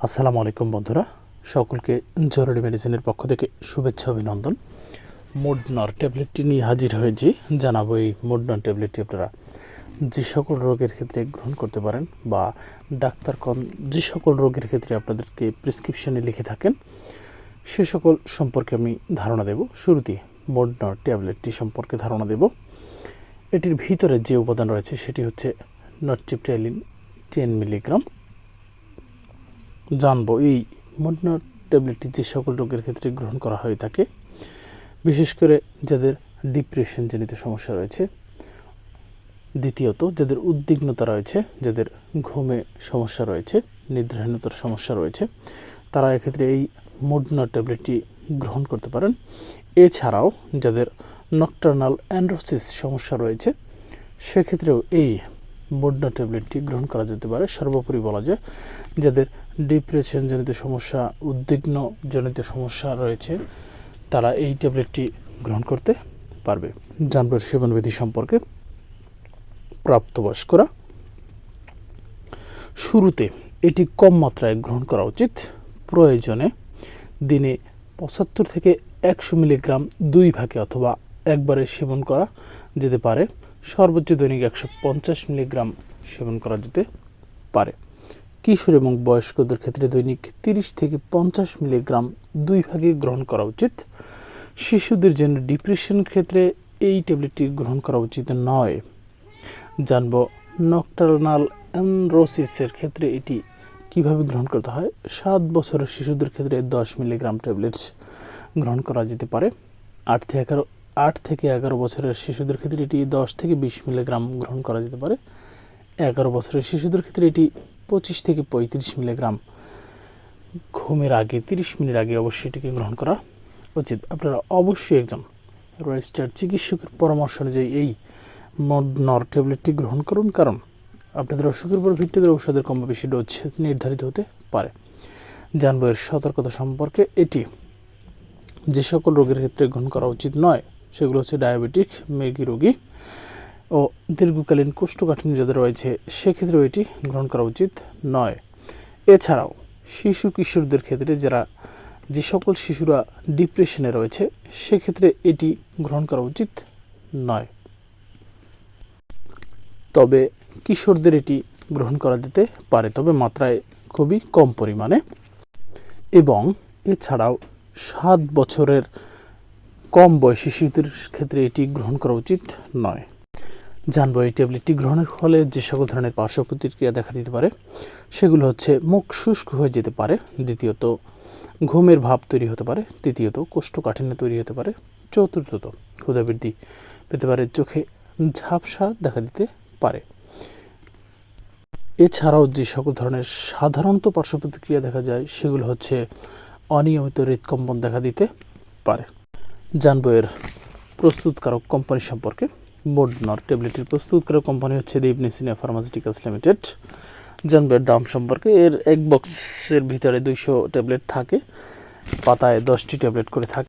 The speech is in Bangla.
আসসালামু আলাইকুম বন্ধুরা, সকলকে জরুরি মেডিসিনের পক্ষ থেকে শুভেচ্ছা অভিনন্দন। মোডনার ট্যাবলেটটি নিয়ে হাজির হয়েছি। জানাবো এই মোডনার ট্যাবলেটটি আপনারা যে সকল রোগের ক্ষেত্রে গ্রহণ করতে পারেন বা ডাক্তারগণ যে সকল রোগের ক্ষেত্রে আপনাদেরকে প্রেসক্রিপশনে লিখে থাকেন সে সকল সম্পর্কে আমি ধারণা দেব। শুরুতেই মোডনার ট্যাবলেটটি সম্পর্কে ধারণা দেব। এটির ভিতরে যে উপাদান রয়েছে সেটি হচ্ছে নরট্রিপটাইলিন 10 মিলিগ্রাম। জানবো এই মোডনার ট্যাবলেটটি যে সকল রোগের ক্ষেত্রে গ্রহণ করা হয়ে থাকে, বিশেষ করে যাদের ডিপ্রেশনজনিত সমস্যা রয়েছে, দ্বিতীয়ত যাদের উদ্বিগ্নতা রয়েছে, যাদের ঘুমে সমস্যা রয়েছে, নিদ্রাহীনতার সমস্যা রয়েছে, তারা এক্ষেত্রে এই মোডনার ট্যাবলেটটি গ্রহণ করতে পারেন। এছাড়াও যাদের নকটার্নাল অ্যান্ড্রোসিস সমস্যা রয়েছে সেক্ষেত্রেও এই মোডনা ট্যাবলেটটি গ্রহণ করা যেতে পারে। সর্বোপরি বলা যায় যাদের ডিপ্রেশনজনিত সমস্যা, উদ্বিগ্নজনিত সমস্যা রয়েছে তারা এই ট্যাবলেটটি গ্রহণ করতে পারবে। জানবো সেবনবিধি সম্পর্কে। প্রাপ্তবয়স্করা শুরুতে এটি কম মাত্রায় গ্রহণ করা উচিত। প্রয়োজনে দিনে 75 থেকে 100 মিলিগ্রাম 2 ভাগে অথবা একবারে সেবন করা যেতে পারে। সর্বোচ্চ দৈনিক 150 মিলিগ্রাম সেবন করা যেতে পারে। কিশোর এবং বয়স্কদের ক্ষেত্রে দৈনিক 30 থেকে 50 মিলিগ্রাম 2 ভাগে গ্রহণ করা উচিত। শিশুদের জন্য ডিপ্রেশন ক্ষেত্রে এই ট্যাবলেটটি গ্রহণ করা উচিত নয়। জানব নকটার্নাল অ্যান্ড্রোসিসের ক্ষেত্রে এটি কিভাবে গ্রহণ করতে হয়। 7 বছরের শিশুদের ক্ষেত্রে 10 মিলিগ্রাম ট্যাবলেটস গ্রহণ করা যেতে পারে। 8 থেকে 11 বছরের শিশুদের ক্ষেত্রে এটি 10 থেকে 20 মিলিগ্রাম গ্রহণ করা যেতে পারে। 11 বছরের শিশুদের ক্ষেত্রে এটি 25 থেকে 35 মিলিগ্রাম ঘুমের আগে 30 মিনিট আগে অবশ্যই এটিকে গ্রহণ করা উচিত। আপনারা অবশ্যই একজন রেজিস্টার্ড চিকিৎসকের পরামর্শ অনুযায়ী এই মোডনার ট্যাবলেটটি গ্রহণ করুন, কারণ আপনাদের অসুখের উপর ভিত্তি করে ঔষধের কম বেশি ডোজ নির্ধারিত হতে পারে। জানবো এর সতর্কতা সম্পর্কে। এটি যে সকল রোগের ক্ষেত্রে গ্রহণ করা উচিত নয় সেগুলো হচ্ছে ডায়াবেটিক, মৃগী রোগী ও দীর্ঘকালীন কোষ্ঠকাঠিন্য যাদের রয়েছে সেক্ষেত্রেও এটি গ্রহণ করা উচিত নয়। এছাড়াও শিশু কিশোরদের ক্ষেত্রে যে সকল শিশুরা ডিপ্রেশনে রয়েছে সেক্ষেত্রে এটি গ্রহণ করা উচিত নয়। তবে কিশোরদের এটি গ্রহণ করা যেতে পারে, তবে মাত্রায় খুবই কম পরিমাণে। এবং এছাড়াও 7 বছরের কম বয়সী শিশুদের ক্ষেত্রে এটি গ্রহণ করা উচিত নয়। জানবো এই ট্যাবলেটটি গ্রহণের ফলে যে সকল ধরনের পার্শ্ব প্রতিক্রিয়া দেখা দিতে পারে সেগুলো হচ্ছে মুখ শুষ্ক হয়ে যেতে পারে, দ্বিতীয়ত ঘুমের ভাব তৈরি হতে পারে, তৃতীয়ত কোষ্ঠকাঠিন্য তৈরি হতে পারে, চতুর্থত ক্ষুধাবৃদ্ধি পেতে পারে, চোখে ঝাপসা দেখা দিতে পারে। এছাড়াও যে সকল ধরনের সাধারণত পার্শ্ব প্রতিক্রিয়া দেখা যায় সেগুলো হচ্ছে অনিয়মিত হৃদকম্পন দেখা দিতে পারে। জানবো এর প্রস্তুতকারক কোম্পানি সম্পর্কে। মোডনার ট্যাবলেটের প্রস্তুতকারক কোম্পানি হচ্ছে রিভনেসিনিয়া ফার্মাসিউটিক্যালস লিমিটেড। জানবো এর দাম সম্পর্কে। এর এক বক্সের ভিতরে 200 ট্যাবলেট থাকে, পাতায় 10টি ট্যাবলেট করে থাকে।